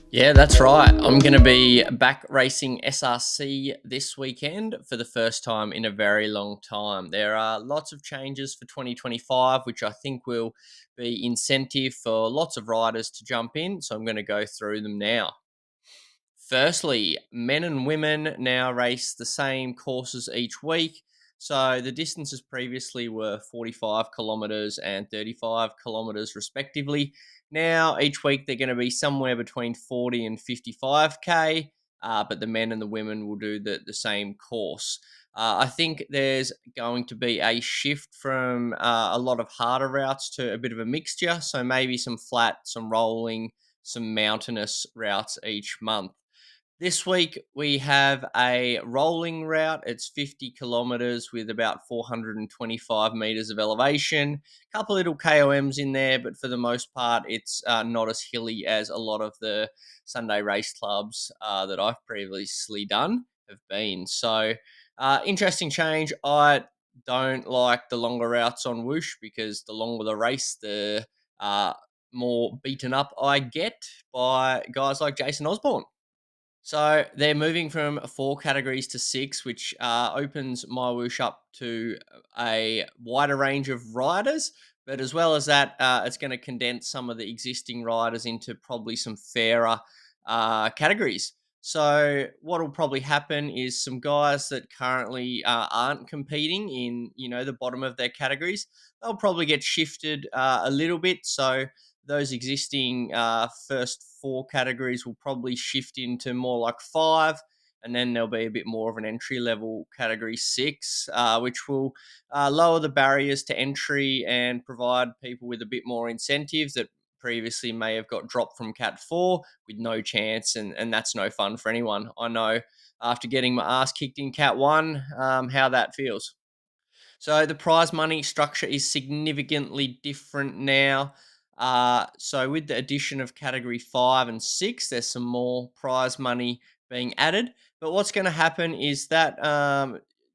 Yeah, that's right. I'm going to be back racing SRC this weekend for the first time in a very long time. There are lots of changes for 2025, which I think will be incentive for lots of riders to jump in. So I'm going to go through them now. Firstly, men and women now race the same courses each week. So the distances previously were 45 kilometres and 35 kilometres, respectively. Now, each week they're going to be somewhere between 40 and 55k, but the men and the women will do the same course. I think there's going to be a shift from a lot of harder routes to a bit of a mixture. So maybe some flat, some rolling, some mountainous routes each month. This week we have a rolling route. It's 50 kilometers with about 425 meters of elevation. A couple little KOMs in there, but for the most part, it's not as hilly as a lot of the Sunday race clubs that I've previously done have been. So, interesting change. I don't like the longer routes on Whoosh because the longer the race, the uh, more beaten up I get by guys like Jason Osborne. So they're moving from four categories to six, which opens MyWhoosh up to a wider range of riders. But as well as that, it's going to condense some of the existing riders into probably some fairer categories. So what will probably happen is some guys that currently aren't competing in the bottom of their categories, they'll probably get shifted a little bit. So those existing first four categories will probably shift into more like five, and then there'll be a bit more of an entry level category six, which will lower the barriers to entry and provide people with a bit more incentive that previously may have got dropped from Cat 4 with no chance, and that's no fun for anyone. I know after getting my ass kicked in Cat 1, how that feels. So the prize money structure is significantly different now. So with the addition of category 5 and 6, there's some more prize money being added. But what's going to happen is that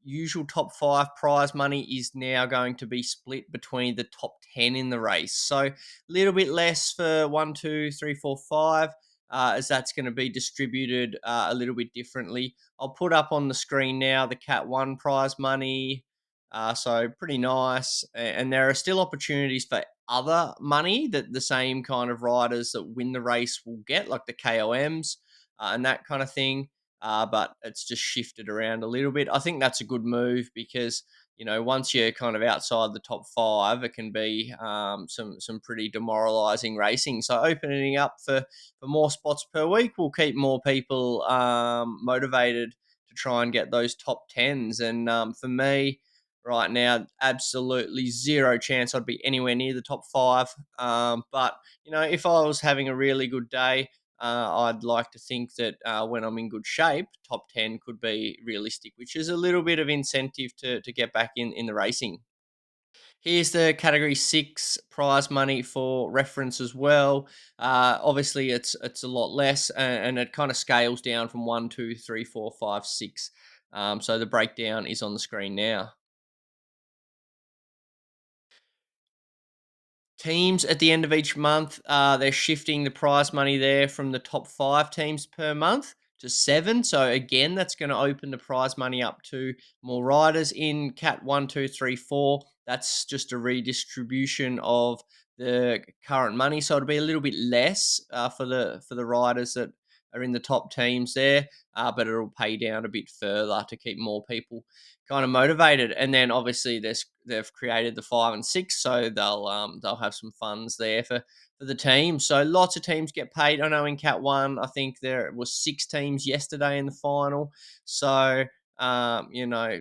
usual top five prize money is now going to be split between the top 10 in the race. So a little bit less for 1, 2, 3, 4, 5. As that's going to be distributed a little bit differently. I'll put up on the screen now the Cat 1 prize money, so pretty nice. And there are still opportunities for other money that the same kind of riders that win the race will get, like the KOMs and that kind of thing. But it's just shifted around a little bit. I think that's a good move because once you're kind of outside the top five, it can be some pretty demoralising racing. So opening up for more spots per week will keep more people motivated to try and get those top tens. And for me, right now, absolutely zero chance I'd be anywhere near the top five. But if I was having a really good day, I'd like to think that when I'm in good shape, top 10 could be realistic, which is a little bit of incentive to get back in the racing. Here's the category 6 prize money for reference as well. Obviously, it's a lot less, and it kind of scales down from 1, 2, 3, 4, 5, 6. So the breakdown is on the screen now. Teams at the end of each month, they're shifting the prize money there from the top 5 teams per month to 7. So again, that's going to open the prize money up to more riders in Cat 1, 2, 3, 4. That's just a redistribution of the current money, so it'll be a little bit less for the riders that are in the top teams there, but it'll pay down a bit further to keep more people kind of motivated. And then obviously they've created the 5 and 6, so they'll have some funds there for the team. So lots of teams get paid. I know in Cat 1, I think there was 6 teams yesterday in the final. So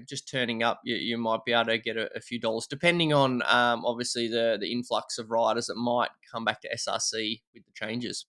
just turning up, you might be able to get a few dollars, depending on obviously the influx of riders that might come back to SRC with the changes.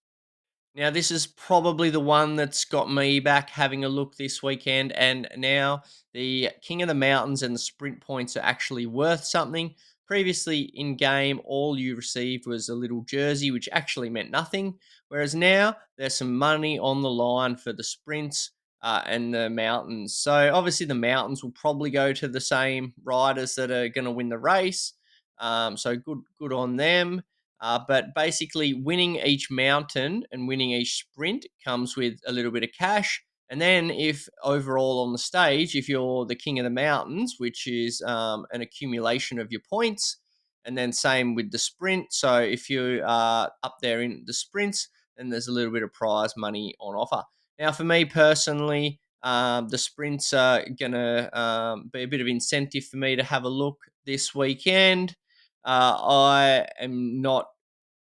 Now, this is probably the one that's got me back having a look this weekend, and now the King of the Mountains and the sprint points are actually worth something. Previously in game, all you received was a little jersey, which actually meant nothing. Whereas now there's some money on the line for the sprints and the mountains. So obviously the mountains will probably go to the same riders that are going to win the race. So good on them. But basically, winning each mountain and winning each sprint comes with a little bit of cash. And then, if overall on the stage, if you're the king of the mountains, which is an accumulation of your points, and then same with the sprint. So if you are up there in the sprints, then there's a little bit of prize money on offer. Now, for me personally, the sprints are going to be a bit of incentive for me to have a look this weekend. I am not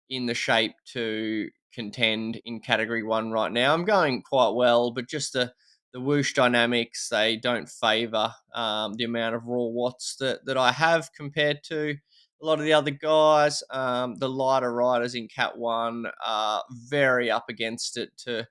in the shape to contend in category one right now. I'm going quite well, but just the whoosh dynamics, they don't favour the amount of raw watts that I have compared to a lot of the other guys. The lighter riders in Cat 1 are very up against it to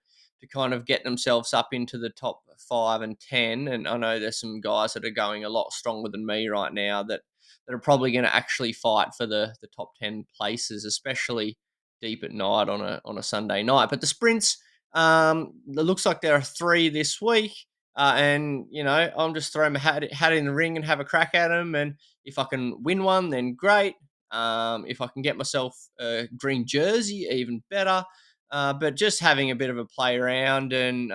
kind of get themselves up into the top 5 and 10. And I know there's some guys that are going a lot stronger than me right now that are probably going to actually fight for the top 10 places, especially deep at night on a Sunday night. But the sprints, it looks like there are 3 this week. And, I'm just throwing my hat in the ring and have a crack at them. And if I can win one, then great. If I can get myself a green jersey, even better. But just having a bit of a play around and,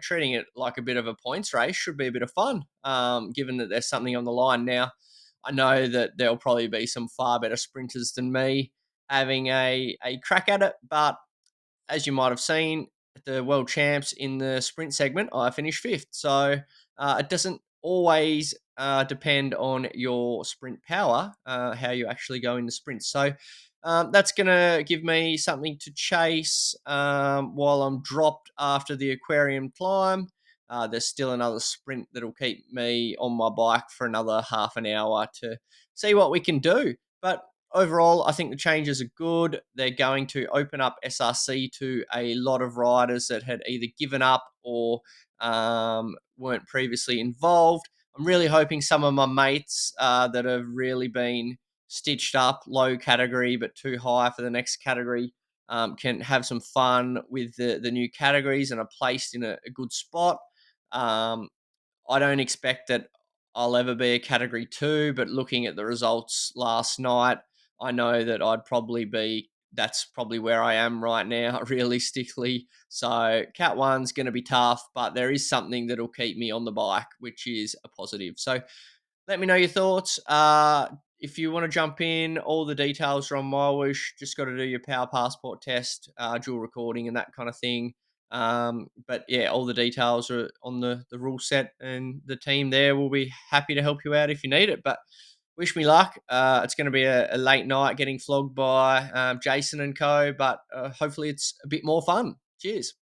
treating it like a bit of a points race should be a bit of fun, given that there's something on the line now. I know that there'll probably be some far better sprinters than me having a crack at it. But as you might have seen, at the world champs in the sprint segment, I finished fifth. So it doesn't always depend on your sprint power, how you actually go in the sprint. So that's going to give me something to chase while I'm dropped after the aquarium climb. There's still another sprint that'll keep me on my bike for another half an hour to see what we can do. But overall, I think the changes are good. They're going to open up SRC to a lot of riders that had either given up or weren't previously involved. I'm really hoping some of my mates that have really been stitched up low category but too high for the next category can have some fun with the new categories and are placed in a good spot. Um, I don't expect that I'll ever be a category 2, but looking at the results last night, I know that that's probably where I am right now, realistically. So Cat 1's going to be tough, but there is something that'll keep me on the bike, which is a positive. So let me know your thoughts. If you want to jump in, all the details are on MyWhoosh. Just got to do your power passport test, dual recording, and that kind of thing. But yeah, all the details are on the rule set, and the team there will be happy to help you out if you need it. But wish me luck. It's going to be a late night getting flogged by Jason and co. But hopefully it's a bit more fun. Cheers.